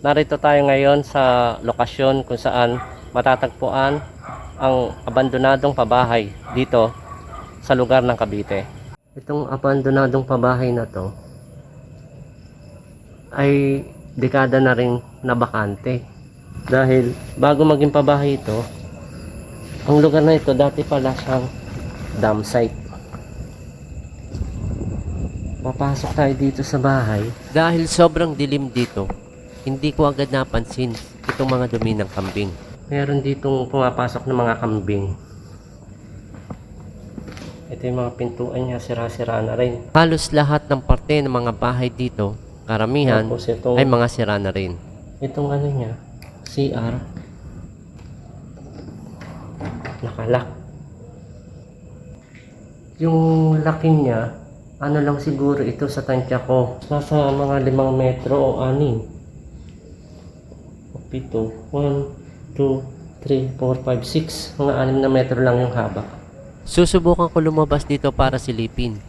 Narito tayo ngayon sa lokasyon kung saan matatagpuan ang abandonadong pabahay dito sa lugar ng Cavite. Itong abandonadong pabahay na to ay dekada na rin nabakante. Dahil bago maging pabahay ito, ang lugar na ito dati pala siyang dam site. Papasok tayo dito sa bahay. Dahil sobrang dilim dito, hindi ko agad napansin itong mga dumi ng kambing. Meron ditong pumapasok ng mga kambing. Ito yung mga pintuan niya, sira-sira na rin. Halos lahat ng parte ng mga bahay dito, karamihan ay mga sira na rin. Itong ano niya, CR, nakalak. Yung laki niya, ano lang siguro ito sa tansya ko, nasa mga 5 metro o 6. 7, 1, 2, 3, 4, 5, 6. Mga 6 na metro lang yung haba. Susubukan ko lumabas dito para silipin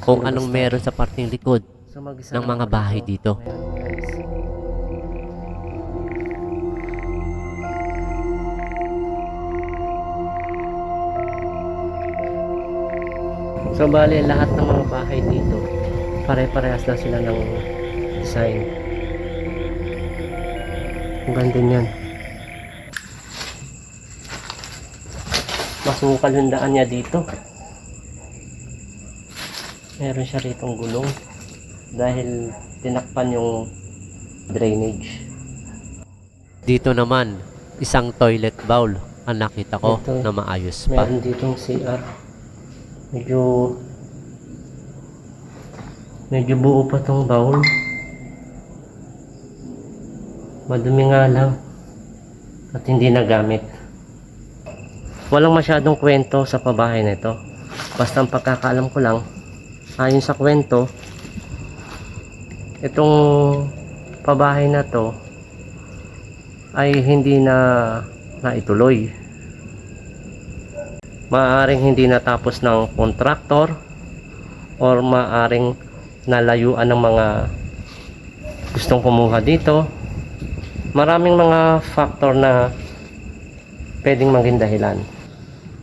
kung anong meron sa parting likod ng mga bahay dito. So bali lahat ng mga bahay dito pare-parehas na sila ng design. Ang ganda niyan. Masukal yung daan niya dito. Meron siya ritong gulong dahil tinakpan yung drainage. Dito naman, isang toilet bowl ang nakita ko ito, na maayos pa. Meron ditong CR. Medyo buo pa tong bowl. Madumi nga lang at hindi nagamit. Walang masyadong kwento sa pabahay na ito. Basta ang pagkakaalam ko lang, ayon sa kwento, itong pabahay na to ay hindi na naituloy. Maaaring hindi natapos ng kontraktor or maaaring nalayuan ng mga gustong kumuha dito. Maraming mga factor na pwedeng maging dahilan.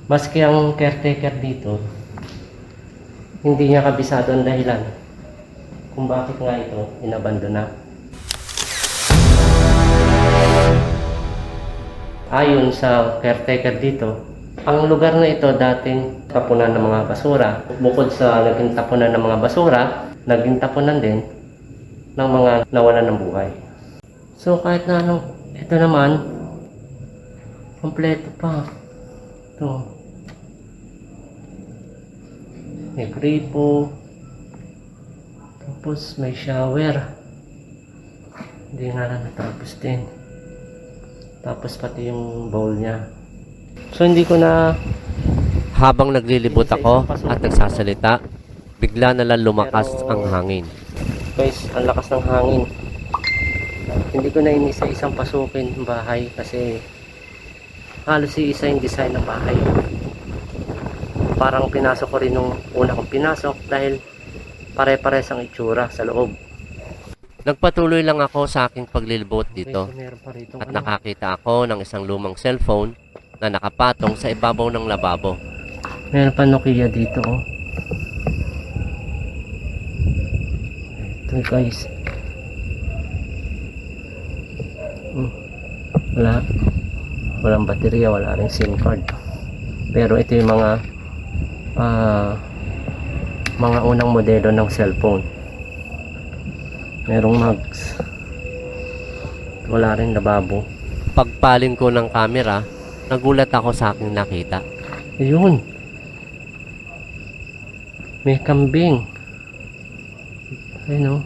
Maski ang caretaker dito, hindi niya kabisado ang dahilan kung bakit nga ito inabandona. Ayon sa caretaker dito, ang lugar na ito dating tapunan ng mga basura. Bukod sa naging tapunan ng mga basura, naging tapunan din ng mga nawalan ng buhay. So kahit na ano, ito naman, kompleto pa. Ito. May gripo. Tapos may shower. Hindi nga lang natapos din. Tapos pati yung bowl niya. So hindi ko na... Habang naglilibot ako at nagsasalita, bigla na lang lumakas ang hangin. Guys, ang lakas ng hangin. Hindi ko na inisa-isang pasukin ng bahay kasi halos isa yung design ng bahay. Parang pinasok ko rin nung una kong pinasok dahil pare-pares ang itsura sa loob. Nagpatuloy lang ako sa aking paglilibot dito at nakakita ako ng isang lumang cellphone na nakapatong sa ibabaw ng lababo. Meron pa Nokia dito, oh. Ito guys. Walang baterya, wala ring SIM card. Pero ito yung mga unang modelo ng cellphone. Merong mags. Wala rin lababo. Pagpalin ko ng camera, nagulat ako sa aking nakita. Ayun. May kambing. Ayun, oh.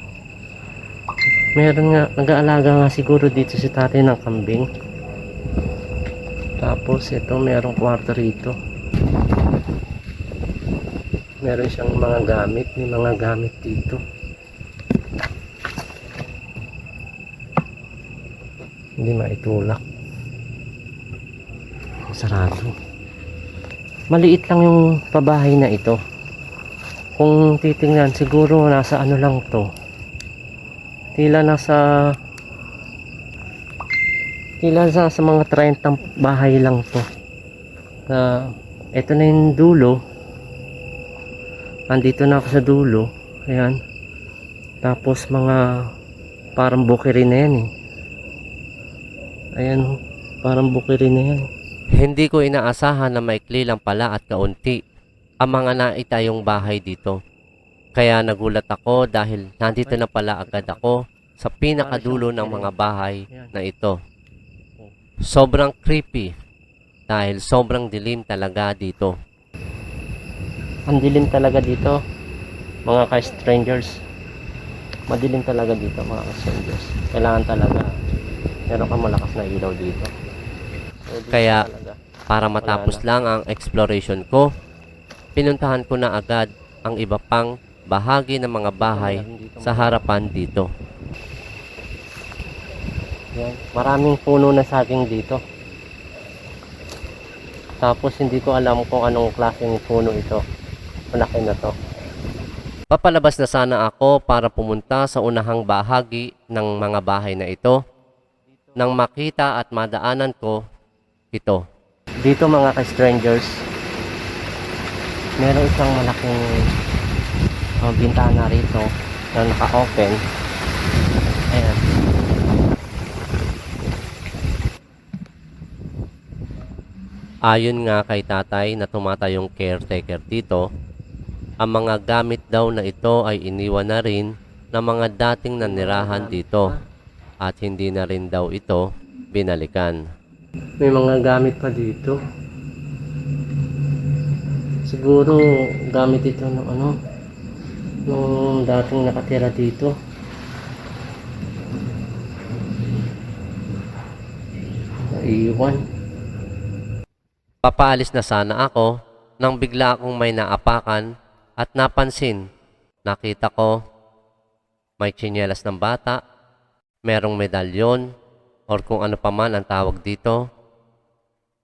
Meron nga, nag-aalaga nga siguro dito si tatay ng kambing. Tapos ito, merong kwarto rito. Meron siyang mga gamit, may mga gamit dito. Hindi maitulak. Sarado. Maliit lang yung pabahay na ito. Kung titingnan, siguro nasa ano lang to. Tila nasa Tila sa mga 30 bahay lang to. Ito na yung dulo. Andito na ako sa dulo. Ayan. Tapos mga parang bukiri na yan eh. Ayan, parang bukiri na yan. Hindi ko inaasahan na maikli lang pala at kaunti ang mga naitayong bahay dito. Kaya nagulat ako dahil nandito na pala agad ako sa pinakadulo ng mga bahay na ito. Sobrang creepy dahil sobrang dilim talaga dito. Ang dilim talaga dito, mga ka-strangers. Madilim talaga dito, mga ka-strangers. Kailangan talaga meron kang malakas na ilaw dito. So, kaya para matapos lang ang exploration ko, pinuntahan ko na agad ang iba pang bahagi ng mga bahay sa harapan dito. Yan. Maraming puno na saging dito. Tapos hindi ko alam kung anong klaseng puno ito. Malaki na to. Papalabas na sana ako para pumunta sa unahang bahagi ng mga bahay na ito nang makita at madaanan ko ito. Dito mga ka-strangers, meron isang malaking bintana rito na naka-open. Ayan. Ayon nga kay tatay na tumatayong caretaker dito, ang mga gamit daw na ito ay iniwan na rin ng mga dating nanirahan dito at hindi na rin daw ito binalikan. May mga gamit pa dito. Siguro gamit ito ng nung dating nakatira dito. Naiwan. Papaalis na sana ako nang bigla akong may naapakan at napansin. Nakita ko may tsinelas ng bata, merong medalyon or kung ano pa man ang tawag dito,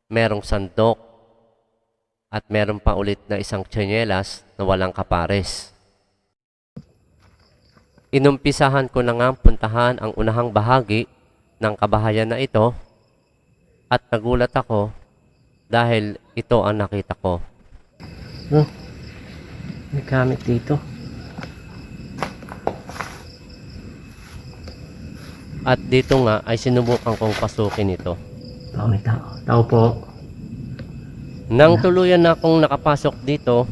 merong sandok at meron pa ulit na isang tsinelas na walang kapares. Inumpisahan ko na nga puntahan ang unahang bahagi ng kabahayan na ito at nagulat ako dahil ito ang nakita ko. May gamit dito. At dito nga ay sinubukan kong pasukin ito. May tao. Tao po. Nang tuluyan na akong nakapasok dito,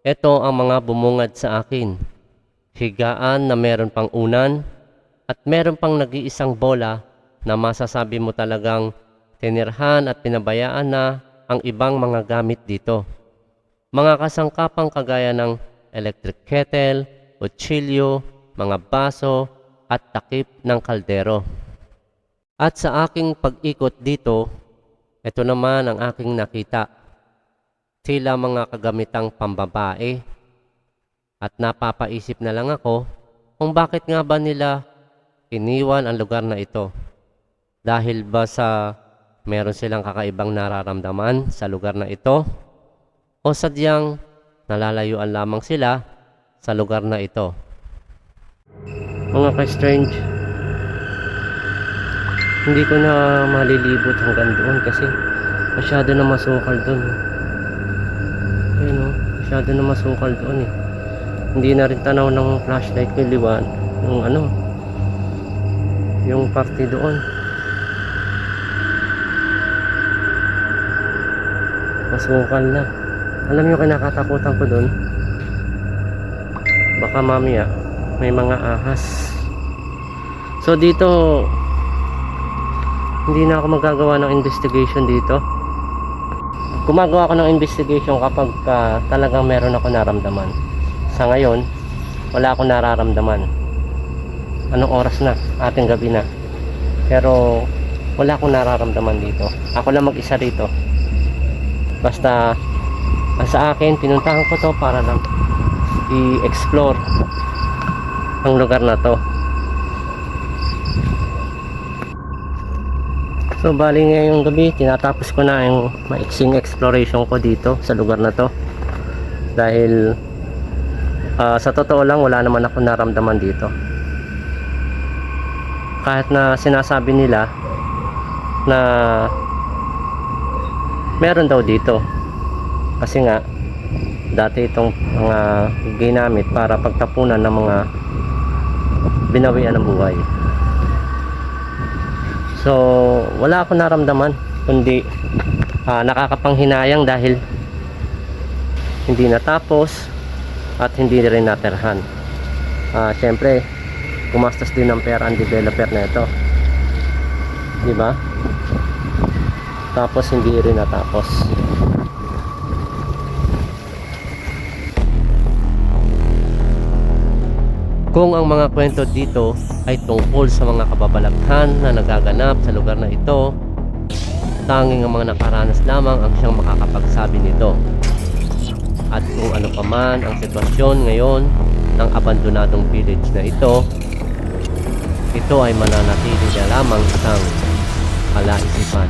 ito ang mga bumungad sa akin. Higaan na meron pang unan at meron pang nag-iisang bola na masasabi mo talagang tinirhan at pinabayaan na ang ibang mga gamit dito. Mga kasangkapang kagaya ng electric kettle, kutsilyo, mga baso at takip ng kaldero. At sa aking pag-ikot dito, ito naman ang aking nakita. Sila mga kagamitang pambabae. At napapaisip na lang ako kung bakit nga ba nila iniwan ang lugar na ito. Dahil ba sa meron silang kakaibang nararamdaman sa lugar na ito? O sadyang nalalayuan lamang sila sa lugar na ito? Mga ka-strange, hindi ko na malilibot hanggang doon kasi masyado na masukal doon. Ayun o, masyado na masukal doon eh. Hindi na rin tanaw ng flashlight ko liwan yung party doon. Masukal na. Alam nyo kinakatakutan ko doon, baka mamaya may mga ahas. So dito hindi na ako magagawa ng investigation dito. Gumagawa ako ng investigation kapag talagang meron ako naramdaman. Sa ngayon wala akong nararamdaman. Anong oras na? Ating gabi na. Pero wala akong nararamdaman dito. Ako lang mag-isa rito. Basta sa akin, pinuntahan ko to para lang i-explore ang lugar na to. So bali ngayong gabi, tinatapos ko na yung maiksing exploration ko dito sa lugar na to. Dahil sa totoo lang, wala naman ako naramdaman dito. Kahit na sinasabi nila na meron daw dito. Kasi nga dati itong mga ginamit para pagtapunan ng mga binawian ng buhay. So wala akong naramdaman kundi nakakapanghinayang dahil hindi natapos at hindi rin naterhan. Syempre gumastos din ng pera ang developer na ito, di ba? Tapos hindi rin natapos. Kung ang mga kwento dito ay tungkol sa mga kababalaghan na nagaganap sa lugar na ito, tanging ang mga nakaranas lamang ang siyang makakapagsabi nito. At kung ano pa man ang sitwasyon ngayon ng abandonadong village na ito ay mananatili na lamang isang kalaisipan.